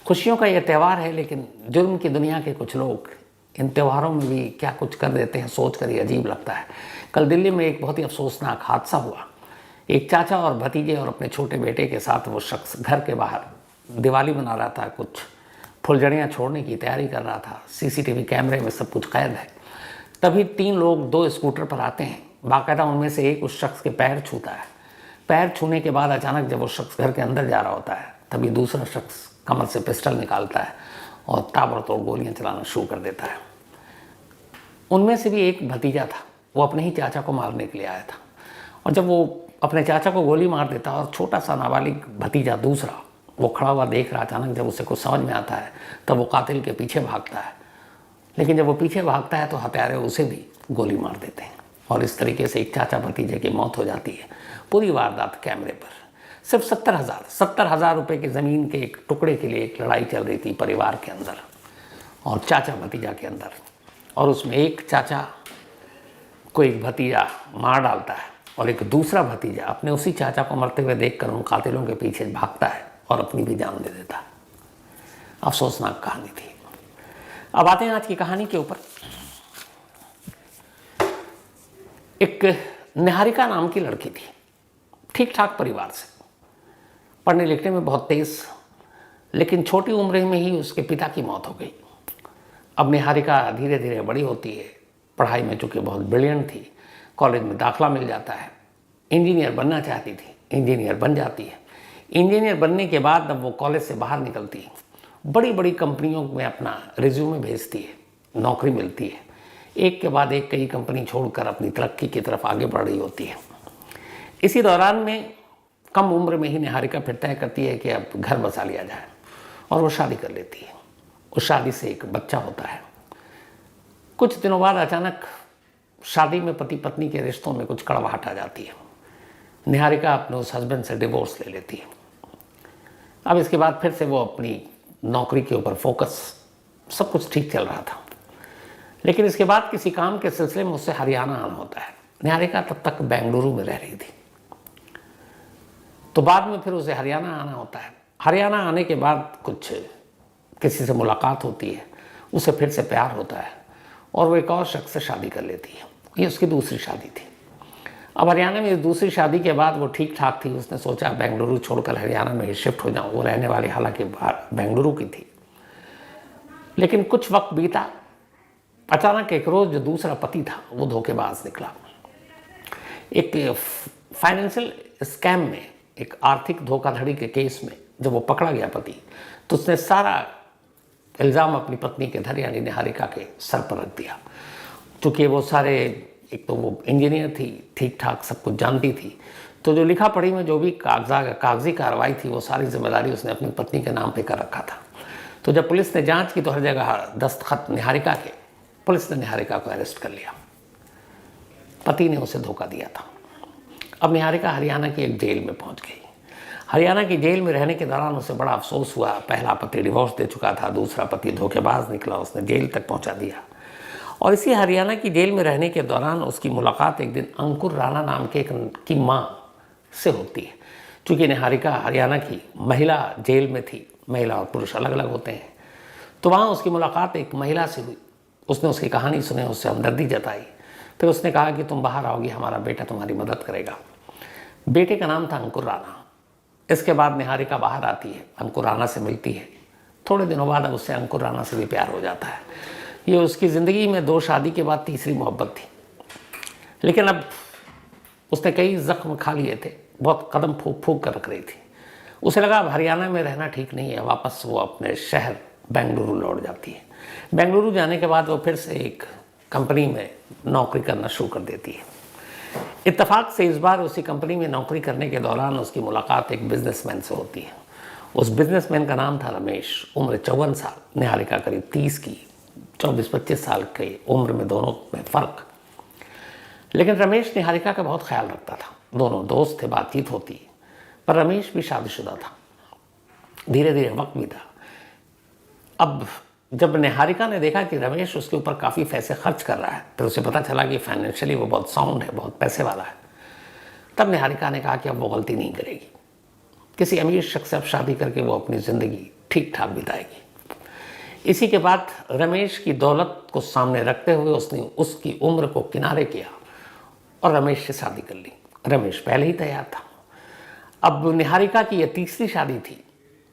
खुशियों का ये त्यौहार है, लेकिन जुर्म की दुनिया के कुछ लोग इन त्योहारों में भी क्या कुछ कर देते हैं, सोच कर ही अजीब लगता है। कल दिल्ली में एक बहुत ही अफसोसनाक हादसा हुआ। एक चाचा और भतीजे और अपने छोटे बेटे के साथ वो शख्स घर के बाहर दिवाली मना रहा था, कुछ फुलझड़ियाँ छोड़ने की तैयारी कर रहा था। सीसीटीवी कैमरे में सब कुछ कैद है। तभी 3 लोग 2 स्कूटर पर आते हैं। बाकायदा उनमें से एक उस शख्स के पैर छूता है। पैर छूने के बाद अचानक जब वो शख्स घर के अंदर जा रहा होता है, तभी दूसरा शख्स कमर से पिस्टल निकालता है और ताबड़तोड़ गोलियां चलाना शुरू कर देता है। उनमें से भी एक भतीजा था, वो अपने ही चाचा को मारने के लिए आया था। और जब वो अपने चाचा को गोली मार देता और छोटा सा नाबालिग भतीजा दूसरा वो खड़ा हुआ देख रहा, अचानक जब उसे कुछ समझ में आता है तब वो कातिल के पीछे भागता है। लेकिन जब वो पीछे भागता है तो हत्यारे उसे भी गोली मार देते हैं और इस तरीके से एक चाचा भतीजे की मौत हो जाती है। पूरी वारदात कैमरे पर। सिर्फ 70,000 रुपये की ज़मीन के एक टुकड़े के लिए एक लड़ाई चल रही थी परिवार के अंदर और चाचा भतीजा के अंदर। और उसमें एक चाचा को एक भतीजा मार डालता है और एक दूसरा भतीजा अपने उसी चाचा को मरते हुए देखकर उन कातिलों के पीछे भागता है और अपनी भी जान दे देता है। अफसोसनाक कहानी थी। अब आते हैं आज की कहानी के ऊपर। एक निहारिका नाम की लड़की थी, ठीक ठाक परिवार से, पढ़ने लिखने में बहुत तेज, लेकिन छोटी उम्र में ही उसके पिता की मौत हो गई। अब निहारिका धीरे धीरे बड़ी होती है, पढ़ाई में चूँकि बहुत ब्रिलियंट थी, कॉलेज में दाखला मिल जाता है। इंजीनियर बनना चाहती थी, इंजीनियर बन जाती है। इंजीनियर बनने के बाद जब वो कॉलेज से बाहर निकलती है, बड़ी बड़ी कंपनियों में अपना रिज्यूमे भेजती है, नौकरी मिलती है। एक के बाद एक कई कंपनी छोड़कर अपनी तरक्की की तरफ आगे बढ़ रही होती है। इसी दौरान में कम उम्र में ही निहारिका फिर तय करती है कि अब घर बसा लिया जाए और वो शादी कर लेती है। उस शादी से एक बच्चा होता है। कुछ दिनों बाद अचानक शादी में पति पत्नी के रिश्तों में कुछ कड़वाहट आ जाती है। निहारिका अपने उस हस्बैंड से डिवोर्स ले लेती है। अब इसके बाद फिर से वो अपनी नौकरी के ऊपर फोकस, सब कुछ ठीक चल रहा था। लेकिन इसके बाद किसी काम के सिलसिले में उससे हरियाणा आना होता है। निहारिका तब तक बेंगलुरु में रह रही थी, तो बाद में फिर उसे हरियाणा आना होता है। हरियाणा आने के बाद कुछ किसी से मुलाकात होती है, उसे फिर से प्यार होता है और वो एक और शख्स से शादी कर लेती है। ये उसकी दूसरी शादी थी। अब हरियाणा में इस दूसरी शादी के बाद वो ठीक ठाक थी। उसने सोचा बेंगलुरु छोड़कर हरियाणा में शिफ्ट हो जाऊँ। वो रहने वाली हालांकि बेंगलुरु की थी। लेकिन कुछ वक्त बीता, अचानक एक रोज़ जो दूसरा पति था वो धोखेबाज निकला। एक फाइनेंशियल स्कैम में, एक आर्थिक धोखाधड़ी के केस में जब वो पकड़ा गया पति, तो उसने सारा इल्ज़ाम अपनी पत्नी के धर यानी निहारिका के सर पर रख दिया। चूँकि वो सारे, एक तो वो इंजीनियर थी, ठीक ठाक सब कुछ जानती थी, तो जो लिखा पढ़ी में जो भी कागजी कार्रवाई थी वो सारी जिम्मेदारी उसने अपनी पत्नी के नाम पे कर रखा था। तो जब पुलिस ने जांच की तो हर जगह दस्तखत निहारिका के। पुलिस ने निहारिका को अरेस्ट कर लिया। पति ने उसे धोखा दिया था। अब निहारिका हरियाणा की एक जेल में पहुंच गई। हरियाणा की जेल में रहने के दौरान उसे बड़ा अफसोस हुआ। पहला पति डिवोर्स दे चुका था, दूसरा पति धोखेबाज निकला, उसने जेल तक पहुंचा दिया। और इसी हरियाणा की जेल में रहने के दौरान उसकी मुलाकात एक दिन अंकुर राणा नाम के एक की माँ से होती है। चूँकि निहारिका हरियाणा की महिला जेल में थी, महिला और पुरुष अलग अलग होते हैं, तो वहाँ उसकी मुलाकात एक महिला से हुई। उसने उसकी कहानी सुनी, उससे हमदर्दी जताई। फिर उसने कहा कि तुम बाहर आओगी, हमारा बेटा तुम्हारी मदद करेगा। बेटे का नाम था अंकुर राणा। इसके बाद निहारिका बाहर आती है, अंकुर राणा से मिलती है। थोड़े दिनों बाद अब उससे अंकुर राणा से भी प्यार हो जाता है। ये उसकी ज़िंदगी में 2 शादी के बाद तीसरी मोहब्बत थी। लेकिन अब उसने कई जख्म खा लिए थे, बहुत कदम फूक फूक कर रख रही थी। उसे लगा अब हरियाणा में रहना ठीक नहीं है, वापस वो अपने शहर बेंगलुरु लौट जाती है। बेंगलुरु जाने के बाद वो फिर से एक कंपनी में नौकरी करना शुरू कर देती है। इत्तेफाक से इस बार उसी कंपनी में नौकरी करने के दौरान उसकी मुलाकात एक बिजनेसमैन से होती है। उस बिजनेसमैन का नाम था रमेश। उम्र 54 साल, निहारिका करीब 30 की, 24-25 साल की उम्र में दोनों में फ़र्क। लेकिन रमेश निहारिका का बहुत ख्याल रखता था। दोनों दोस्त थे, बातचीत होती, पर रमेश भी शादीशुदा था। धीरे धीरे वक्त बीता। अब जब निहारिका ने देखा कि रमेश उसके ऊपर काफ़ी पैसे खर्च कर रहा है, फिर उसे पता चला कि फाइनेंशियली वो बहुत साउंड है, बहुत पैसे वाला है, तब निहारिका ने कहा कि अब वो गलती नहीं करेगी। किसी अमीर शख्स से अब शादी करके वो अपनी ज़िंदगी ठीक ठाक बिताएगी। इसी के बाद रमेश की दौलत को सामने रखते हुए उसने उसकी उम्र को किनारे किया और रमेश से शादी कर ली। रमेश पहले ही तैयार था। अब निहारिका की यह तीसरी शादी थी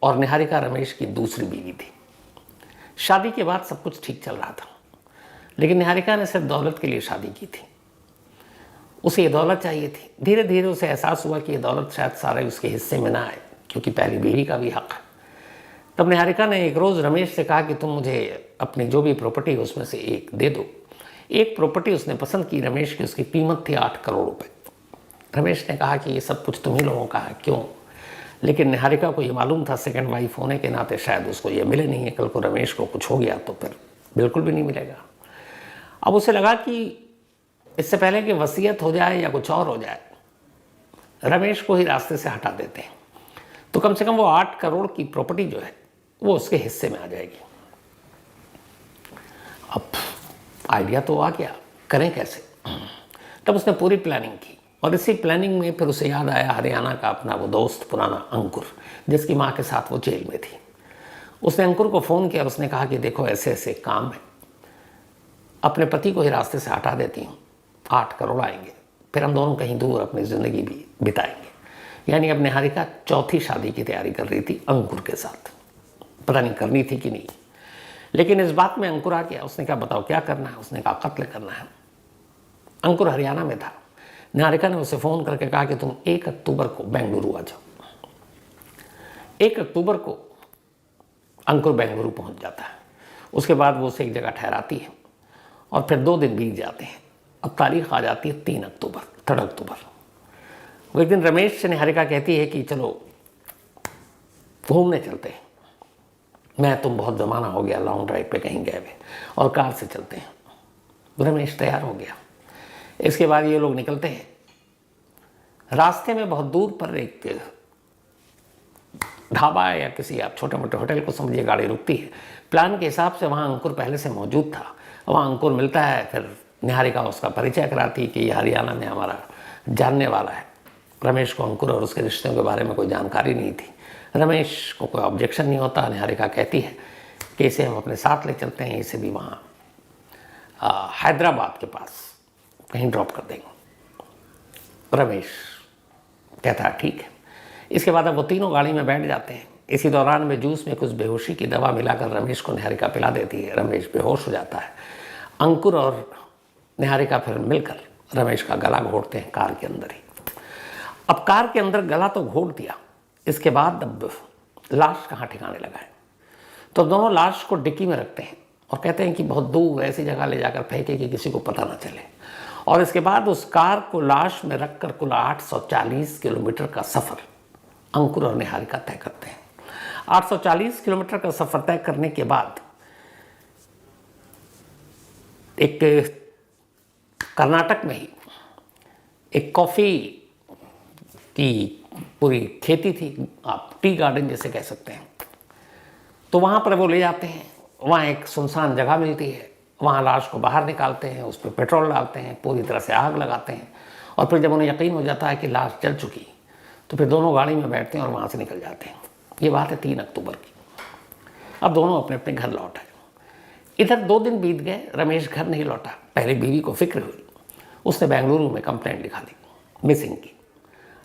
और निहारिका रमेश की दूसरी बीवी थी। शादी के बाद सब कुछ ठीक चल रहा था, लेकिन निहारिका ने सिर्फ दौलत के लिए शादी की थी। उसे ये दौलत चाहिए थी। धीरे धीरे उसे एहसास हुआ कि ये दौलत शायद सारे उसके हिस्से में ना आए, क्योंकि पहली बीवी का भी हक है। तब निहारिका ने एक रोज़ रमेश से कहा कि तुम मुझे अपनी जो भी प्रॉपर्टी है उसमें से एक दे दो। एक प्रॉपर्टी उसने पसंद की रमेश की, उसकी कीमत थी 8 करोड़ रुपए। रमेश ने कहा कि ये सब कुछ तुम ही लोगों का है, क्यों? लेकिन निहारिका को ये मालूम था सेकंड वाइफ होने के नाते शायद उसको ये मिले नहीं है। कल को रमेश को कुछ हो गया तो फिर बिल्कुल भी नहीं मिलेगा। अब उसे लगा कि इससे पहले कि वसीयत हो जाए या कुछ और हो जाए, रमेश को ही रास्ते से हटा देते हैं तो कम से कम वो 8 करोड़ की प्रॉपर्टी जो है वो उसके हिस्से में आ जाएगी। अब आइडिया तो आ गया, करें कैसे? तब उसने पूरी प्लानिंग की और इसी प्लानिंग में फिर उसे याद आया हरियाणा का अपना वो दोस्त पुराना अंकुर, जिसकी माँ के साथ वो जेल में थी। उसने अंकुर को फ़ोन किया और उसने कहा कि देखो ऐसे ऐसे काम है, अपने पति को ही रास्ते से हटा देती हूँ, 8 करोड़ आएंगे, फिर हम दोनों कहीं दूर अपनी ज़िंदगी भी बिताएंगे। यानी अब निहारिका चौथी शादी की तैयारी कर रही थी अंकुर के साथ। पता नहीं करनी थी कि नहीं, लेकिन इस बात में अंकुर आ गया। उसने कहा बताओ क्या करना है? उसने कहा कत्ल करना है। अंकुर हरियाणा में था। निहारिका ने उसे फ़ोन करके कहा कि तुम 1 अक्टूबर को बेंगलुरु आ जाओ। 1 अक्टूबर को अंकुर बेंगलुरु पहुंच जाता है। उसके बाद वो उसे एक जगह ठहराती है और फिर 2 दिन बीत जाते हैं। अब तारीख आ जाती है 3 अक्टूबर, 3 अक्टूबर। वो एक दिन रमेश से निहारिका कहती है कि चलो घूमने चलते हैं, मैं तुम बहुत ज़माना हो गया लॉन्ग ड्राइव पे कहीं गए हुए, और कार से चलते हैं। रमेश तैयार हो गया। इसके बाद ये लोग निकलते हैं। रास्ते में बहुत दूर पर एक ढाबा या किसी आप छोटे मोटे होटल को समझिए गाड़ी रुकती है। प्लान के हिसाब से वहाँ अंकुर पहले से मौजूद था। वहाँ अंकुर मिलता है, फिर निहारिका उसका परिचय कराती कि ये हरियाणा में हमारा जानने वाला है। रमेश को अंकुर और उसके रिश्तों के बारे में कोई जानकारी नहीं थी। रमेश को कोई ऑब्जेक्शन नहीं होता। निहारिका कहती है कि इसे हम अपने साथ ले चलते हैं, इसे भी वहाँ हैदराबाद के पास कहीं ड्रॉप कर देंगे। रमेश कहता है ठीक है। इसके बाद अब वो तीनों गाड़ी में बैठ जाते हैं। इसी दौरान में जूस में कुछ बेहोशी की दवा मिलाकर रमेश को निहारिका पिला देती है। रमेश बेहोश हो जाता है। अंकुर और निहारिका फिर मिलकर रमेश का गला घोटते हैं कार के अंदर ही। अब कार के अंदर गला तो घोट दिया, इसके बाद अब लाश कहाँ ठिकाने लगा है, तो दोनों लाश को डिक्की में रखते हैं और कहते हैं कि बहुत दूर ऐसी जगह ले जाकर फेंके कि किसी को पता ना चले। और इसके बाद उस कार को लाश में रखकर कुल 840 किलोमीटर का सफ़र अंकुर और निहारिका तय करते हैं। 840 किलोमीटर का सफ़र तय करने के बाद एक कर्नाटक में ही एक कॉफ़ी की पूरी खेती थी, आप टी गार्डन जैसे कह सकते हैं। तो वहाँ पर वो ले जाते हैं। वहाँ एक सुनसान जगह मिलती है, वहाँ लाश को बाहर निकालते हैं, उस पर पेट्रोल डालते हैं, पूरी तरह से आग लगाते हैं। और फिर जब उन्हें यकीन हो जाता है कि लाश जल चुकी, तो फिर दोनों गाड़ी में बैठते हैं और वहाँ से निकल जाते हैं। ये बात है 3 अक्टूबर की। अब दोनों अपने अपने घर लौट आए। इधर 2 दिन बीत गए, रमेश घर नहीं लौटा। पहले बीवी को फिक्र हुई, उसने बेंगलुरु में कंप्लेंट लिखा दी मिसिंग की।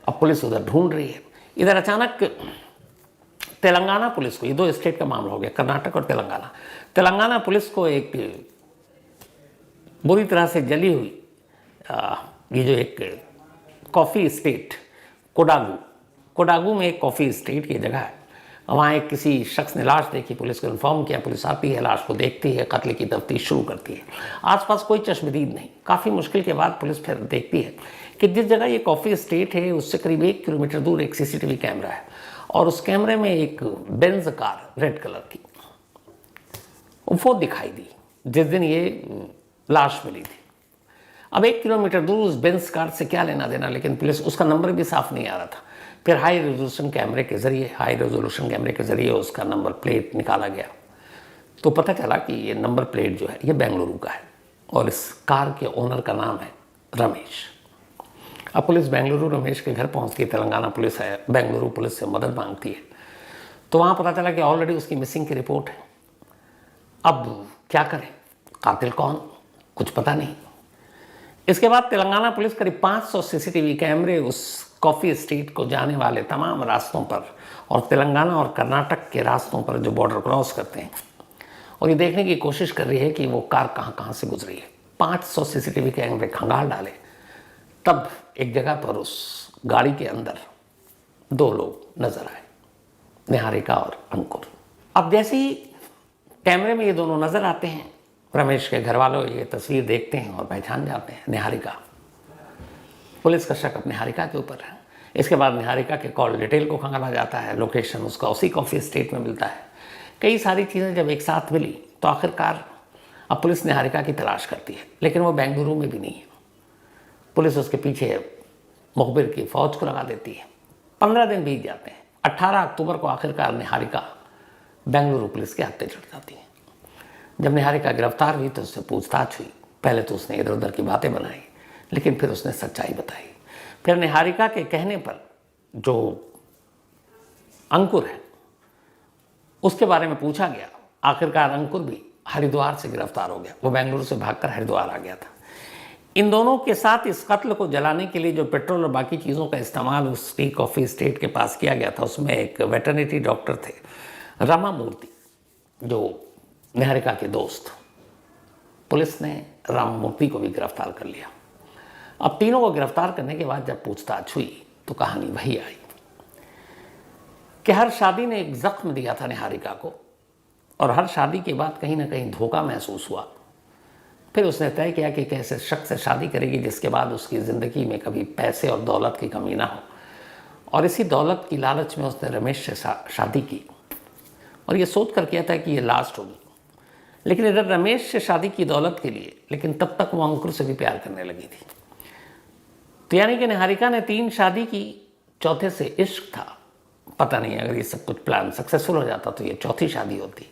अब पुलिस उधर ढूंढ रही है। इधर अचानक तेलंगाना पुलिस को, ये 2 स्टेट का मामला हो गया, कर्नाटक और तेलंगाना। तेलंगाना पुलिस को एक बुरी तरह से जली हुई ये जो एक कॉफ़ी स्टेट कोडागू में एक कॉफ़ी स्टेट की जगह है, वहाँ एक किसी शख्स ने लाश देखी। पुलिस को इन्फॉर्म किया, पुलिस आती है, लाश को देखती है, कत्ल की तफ्तीश शुरू करती है। आसपास कोई चश्मदीद नहीं। काफ़ी मुश्किल के बाद पुलिस फिर देखती है कि जिस जगह ये कॉफ़ी स्टेट है उससे करीब 1 किलोमीटर दूर एक CCTV कैमरा है और उस कैमरे में एक बेंज कार रेड कलर की वो दिखाई दी जिस दिन ये लाश मिली थी। अब 1 किलोमीटर दूर उस बेंज कार से क्या लेना देना, लेकिन पुलिस, उसका नंबर भी साफ नहीं आ रहा था। फिर हाई रेजोल्यूशन कैमरे के ज़रिए उसका नंबर प्लेट निकाला गया तो पता चला कि ये नंबर प्लेट जो है ये बेंगलुरु का है और इस कार के ओनर का नाम है रमेश। अब पुलिस बेंगलुरु रमेश के घर पहुंचती है। तेलंगाना पुलिस है, बेंगलुरु पुलिस से मदद मांगती है। तो वहाँ पता चला कि ऑलरेडी उसकी मिसिंग की रिपोर्ट है। अब क्या करें, कातिल कौन, कुछ पता नहीं। इसके बाद तेलंगाना पुलिस करीब 500 सीसीटीवी कैमरे उस कॉफ़ी एस्टेट को जाने वाले तमाम रास्तों पर और तेलंगाना और कर्नाटक के रास्तों पर जो बॉर्डर क्रॉस करते हैं, और ये देखने की कोशिश कर रही है कि वो कार कहाँ कहाँ से गुजरी है। 500 सीसीटीवी कैमरे खंगाल डाले, तब एक जगह पर उस गाड़ी के अंदर 2 लोग नजर आए, निहारिका और अंकुर। अब जैसे ही कैमरे में ये दोनों नजर आते हैं, रमेश के घर वालों ये तस्वीर देखते हैं और पहचान जाते हैं निहारिका। पुलिस का शक अब निहारिका के ऊपर है। इसके बाद निहारिका के कॉल डिटेल को खंगाला जाता है, लोकेशन उसका उसी कॉफ़ी एस्टेट में मिलता है। कई सारी चीज़ें जब एक साथ मिली तो आखिरकार अब पुलिस निहारिका की तलाश करती है, लेकिन वो बेंगलुरु में भी नहीं है। पुलिस उसके पीछे मुखबिर की फ़ौज को लगा देती है। 15 दिन बीत जाते हैं। 18 अक्टूबर को आखिरकार निहारिका बेंगलुरु पुलिस के हत्थे चढ़ जाती है। जब निहारिका गिरफ्तार हुई तो उससे पूछताछ हुई। पहले तो उसने इधर उधर की बातें बनाई, लेकिन फिर उसने सच्चाई बताई। फिर निहारिका के कहने पर जो अंकुर है उसके बारे में पूछा गया। आखिरकार अंकुर भी हरिद्वार से गिरफ्तार हो गया। वो बेंगलुरु से भागकर हरिद्वार आ गया था। इन दोनों के साथ इस कत्ल को जलाने के लिए जो पेट्रोल और बाकी चीज़ों का इस्तेमाल उस टी कॉफ़ी एस्टेट के पास किया गया था, उसमें एक वेटरनिटी डॉक्टर थे, रामामूर्ति, जो निहारिका के दोस्त। पुलिस ने रामामूर्ति को भी गिरफ्तार कर लिया। अब तीनों को गिरफ्तार करने के बाद जब पूछताछ हुई तो कहानी वही आई कि हर शादी ने एक जख्म दिया था निहारिका को, और हर शादी के बाद कहीं ना कहीं धोखा महसूस हुआ। फिर उसने तय किया कि कैसे शख्स से शादी करेगी जिसके बाद उसकी ज़िंदगी में कभी पैसे और दौलत की कमी ना हो, और इसी दौलत की लालच में उसने रमेश से शादी की, और ये सोच कर किया था कि ये लास्ट होगी। लेकिन इधर रमेश से शादी की दौलत के लिए, लेकिन तब तक वो अंकुर से भी प्यार करने लगी थी। तो यानी कि निहारिका ने 3 शादी की, चौथे से इश्क था। पता नहीं अगर ये सब कुछ प्लान सक्सेसफुल हो जाता तो ये चौथी शादी होती।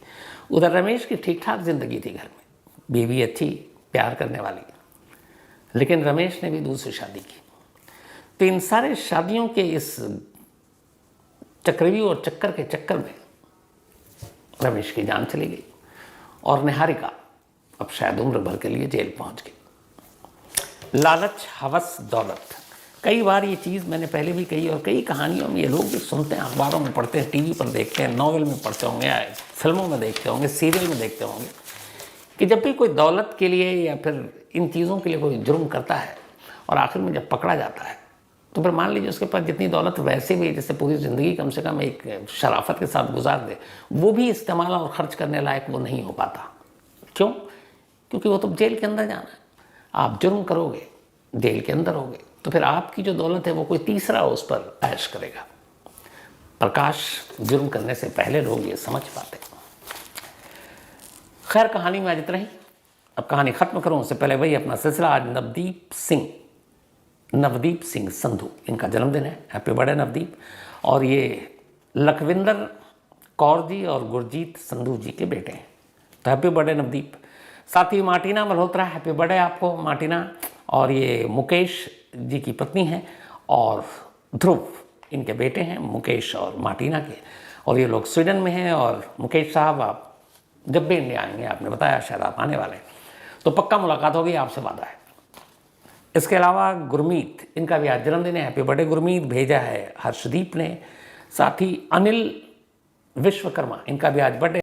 उधर रमेश की ठीक ठाक जिंदगी थी घर में, बीवी अच्छी, प्यार करने वाली, लेकिन रमेश ने भी दूसरी शादी की। तो इन सारे शादियों के इस चक्रव्यूह और चक्कर के चक्कर में रमेश की जान चली गई, और निहारिका अब शायद उम्र भर के लिए जेल पहुंच गई। लालच, हवस, दौलत, कई बार ये चीज़ मैंने पहले भी कही, और कई कहानियों में ये लोग भी सुनते हैं, अखबारों में पढ़ते हैं, टीवी पर देखते हैं, नॉवेल में पढ़ते होंगे, फिल्मों में देखते होंगे, सीरियल में देखते होंगे कि जब भी कोई दौलत के लिए या फिर इन चीज़ों के लिए कोई जुर्म करता है और आखिर में जब पकड़ा जाता है, तो फिर मान लीजिए उसके पास जितनी दौलत वैसे भी जैसे पूरी ज़िंदगी कम से कम एक शराफत के साथ गुजार दे, वो भी इस्तेमाल और ख़र्च करने लायक वो नहीं हो पाता। क्यों? क्योंकि वो तो जेल के अंदर जाना है। आप जुर्म करोगे, जेल के अंदर होगे, तो फिर आपकी जो दौलत है वो कोई तीसरा उस पर ऐश करेगा। प्रकाश, जुर्म करने से पहले लोग ये समझ पाते। खैर, कहानी में आज इतना ही। अब कहानी ख़त्म करूँ उससे पहले वही अपना सिलसिला। आज नवदीप सिंह संधू, इनका जन्मदिन है। Happy birthday Navdeep. और ये लखविंदर कौर जी और गुरजीत संधू जी के बेटे हैं, तो हैप्पी बर्थडे नवदीप। साथ ही मार्टिना मल्होत्रा, हैप्पी बर्थडे आपको मार्टिना। और ये मुकेश जी की पत्नी हैं, और ध्रुव इनके बेटे हैं, मुकेश और मार्टिना के। और ये लोग स्वीडन में हैं। और मुकेश साहब, आप जब भी इंडिया आएंगे, आपने बताया शायद आप आने वाले हैं, तो पक्का मुलाकात होगी, आपसे वादा है। इसके अलावा गुरमीत, इनका भी आज जन्मदिन है। हैप्पी बर्थडे गुरमीत, भेजा है हर्षदीप ने। साथ ही अनिल विश्वकर्मा, इनका भी आज बर्थडे।